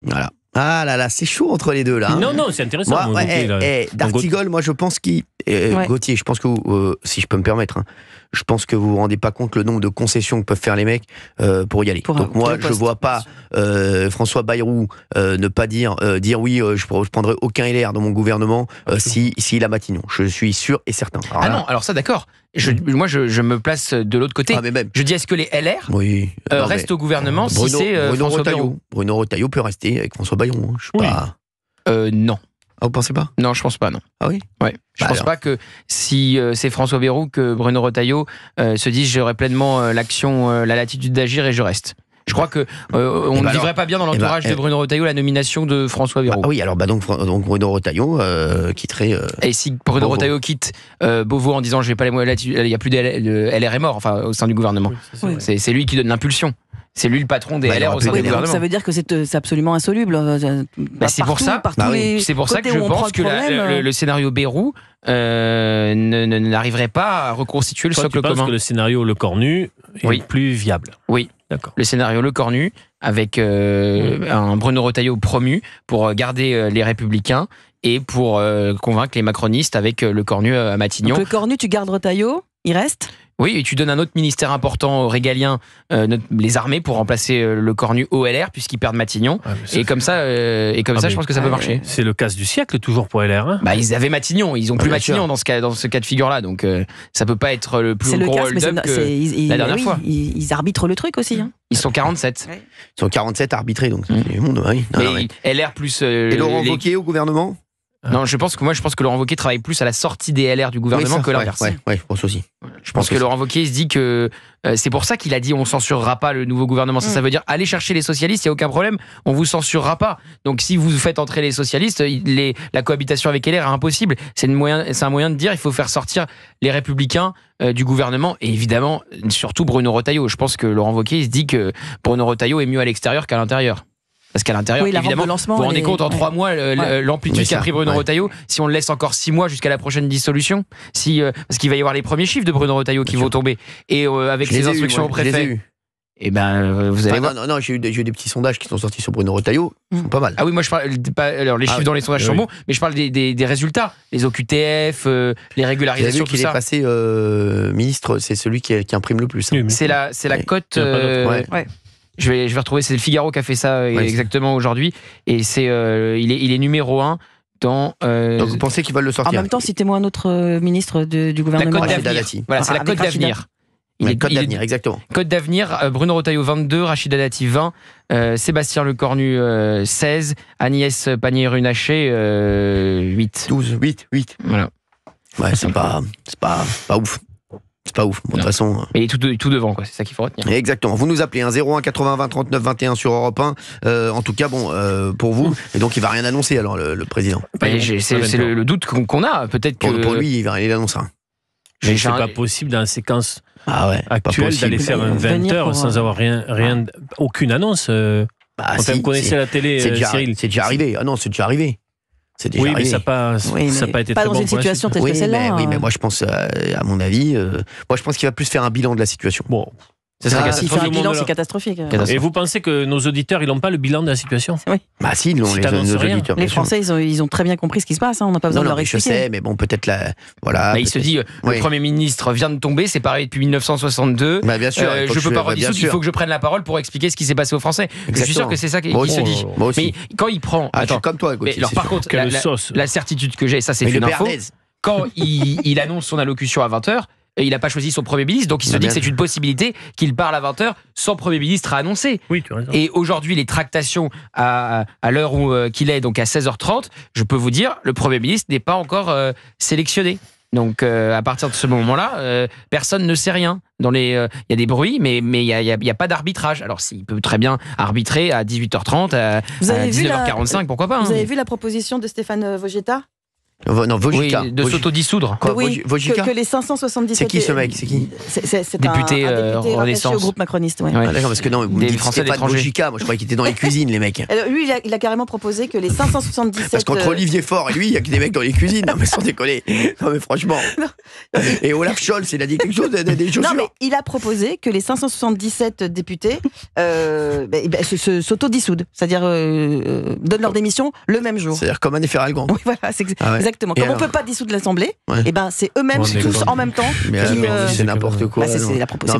Voilà. Ah là là, c'est chaud entre les deux là. Non, c'est intéressant. D'Artigol, moi je pense qu'il... Gauthier, je pense que si je peux me permettre, je pense que vous vous rendez pas compte le nombre de concessions que peuvent faire les mecs pour y aller. Donc moi, je vois pas François Bayrou ne pas dire oui, je prendrai aucun LR dans mon gouvernement s'il a Matignon. Je suis sûr et certain. Alors ça d'accord. Moi je me place de l'autre côté. Je dis, est-ce que les LR restent au gouvernement si c'est François Bayrou? Bruno Retailleau peut rester avec François Bayrou. Non. Ah, vous pensez pas? Non, je pense pas, non. Ah oui? Ouais. Je pense pas que si c'est François Bayrou, que Bruno Retailleau se dise j'aurai pleinement la latitude d'agir et je reste. Je crois que on ne vivrait pas bien dans l'entourage de Bruno Retailleau la nomination de François Bayrou. Donc Bruno Retailleau quitterait. Et si Bruno Retailleau quitte Beauvau en disant je vais pas les moyens, il y a plus de LR est mort, enfin au sein du gouvernement. C'est lui qui donne l'impulsion. C'est lui le patron des LR au sein du gouvernement. Ça veut dire que c'est absolument insoluble. C'est pour ça que je pense que le scénario Bayrou n'arriverait pas à reconstituer le socle commun. Tu penses que le scénario Le Cornu est plus viable? Oui. D'accord. Le scénario Le Cornu, avec un Bruno Retailleau promu pour garder les Républicains et pour convaincre les macronistes avec le Cornu à Matignon. Donc le Cornu, tu gardes Retailleau, il reste? Oui, et tu donnes un autre ministère important régalien, les armées, pour remplacer le Cornu au LR, puisqu'ils perdent Matignon. Et comme ça, je pense que ça peut marcher. C'est le casse du siècle, toujours pour LR. Ils avaient Matignon, ils ont plus Matignon dans ce cas de figure-là, donc ça peut pas être le plus gros hold-up que la dernière fois. Ils arbitrent le truc aussi. Ils sont 47. Ils sont 47 arbitrés, donc c'est du monde. Mais LR plus... et Laurent Wauquiez au gouvernement? Non, je pense que Laurent Wauquiez travaille plus à la sortie des LR du gouvernement que l'inverse. Ouais, je pense aussi. Je pense que Laurent Wauquiez se dit que c'est pour ça qu'il a dit on censurera pas le nouveau gouvernement. Ça veut dire allez chercher les socialistes, il y a aucun problème, on vous censurera pas. Donc si vous faites entrer les socialistes, la cohabitation avec LR est impossible. C'est un moyen de dire il faut faire sortir les Républicains du gouvernement et évidemment surtout Bruno Retailleau. Je pense que Laurent Wauquiez se dit que Bruno Retailleau est mieux à l'extérieur qu'à l'intérieur. Parce qu'à l'intérieur, évidemment, vous vous rendez compte en 3 mois l'amplitude qu'a pris Bruno Retailleau. Si on le laisse encore 6 mois jusqu'à la prochaine dissolution, parce qu'il va y avoir les premiers chiffres de Bruno Retailleau qui vont tomber, et avec ses instructions au préfet. Et vous allez voir. Non, j'ai eu des petits sondages qui sont sortis sur Bruno Retailleau, ils sont pas mal. Ah oui, moi je parle alors les chiffres dans les sondages sont bons, mais je parle des résultats, les OQTF, les régularisations, tout ça. Il est passé ministre, c'est celui qui imprime le plus. C'est la cote. Je vais retrouver, c'est le Figaro qui a fait ça exactement aujourd'hui, et il est numéro 1 dans. Donc vous pensez qu'ils veulent le sortir? En même temps, citez-moi un autre ministre du gouvernement. La Côte d'Avenir. Voilà, c'est la Côte d'Avenir. Code d'Avenir, exactement. Code d'Avenir, Bruno Retailleau 22, Rachida Dati 20, Sébastien Lecornu 16, Agnès Pannier-Runacher 8. 8. Voilà. Ouais, c'est pas ouf. C'est pas ouf, de toute façon. Mais il est tout devant, quoi. C'est ça qu'il faut retenir. Exactement. Vous nous appelez 01 80 20 39 21 sur Europe 1. En tout cas, pour vous. Et donc, il va rien annoncer, alors, le président. C'est le doute qu'on a. Peut-être que. Pour lui, il l'annoncera. Mais c'est pas possible dans la séquence actuelle d'aller faire un 20h sans avoir aucune annonce. Quand vous connaissez la télé, Cyril. C'est déjà arrivé. Ah non, c'est déjà arrivé. Oui, mais ça n'a pas été pas très dans bon une situation telle que celle-là. Oui, mais moi je pense, à mon avis, je pense qu'il va plus faire un bilan de la situation. Bon. S'il fait un bilan, c'est catastrophique. Et vous pensez que nos auditeurs, ils n'ont pas le bilan de la situation? Oui. Bah si, nos auditeurs. Les Français, ils ont très bien compris ce qui se passe. On n'a pas besoin de leur expliquer. Je sais, mais bon, peut-être voilà. Il se dit, le Premier ministre vient de tomber, c'est pareil depuis 1962. Bah bien sûr. Je peux pas redissoudre, il faut que je prenne la parole pour expliquer ce qui s'est passé aux Français. Je suis sûr que c'est ça qu'il se dit. Moi aussi. Mais quand il prend, je suis comme toi, Gauthier. Alors par contre, la certitude que j'ai, ça c'est une info. Quand il annonce son allocution à 20h. Et il n'a pas choisi son Premier ministre, donc il se dit que c'est une possibilité qu'il parle à 20h sans Premier ministre à annoncer. Oui, tu as raison. Et aujourd'hui, les tractations à l'heure qu'il est, donc à 16h30, je peux vous dire, le Premier ministre n'est pas encore sélectionné. Donc à partir de ce moment-là, personne ne sait rien. Il y a des bruits, mais il n'y a pas d'arbitrage. Alors s'il peut très bien arbitrer à 18h30, à 19h45, pourquoi pas. Vous avez vu la proposition de Stéphane Vojetta ? Non, Vojica. Oui, de s'autodissoudre. Quoi, Vojica que les 577... C'est qui ce mec? C'est qui? C'est député un député Renaissance au groupe macroniste. Ouais. Ah, d'accord, parce que non, vous me dites Français pas de Vojica. Moi, je croyais qu'il était dans les cuisines, les mecs. Alors, lui, il a carrément proposé que les 577... Parce qu'entre Olivier Faure et lui, il y a que des mecs dans les cuisines. Non, mais sans déconner. Non, mais franchement. Et Olaf Scholz, il a dit quelque chose des chaussures. Non, mais il a proposé que les 577 députés s'autodissoudent. C'est-à-dire donnent leur démission le même jour. C'est-à-dire comme un Feralgan. Oui, voilà, c'est exactement. Comme on ne peut pas dissoudre l'Assemblée, et ben c'est eux-mêmes tous en même temps. Mais c'est n'importe quoi. C'est la proposition.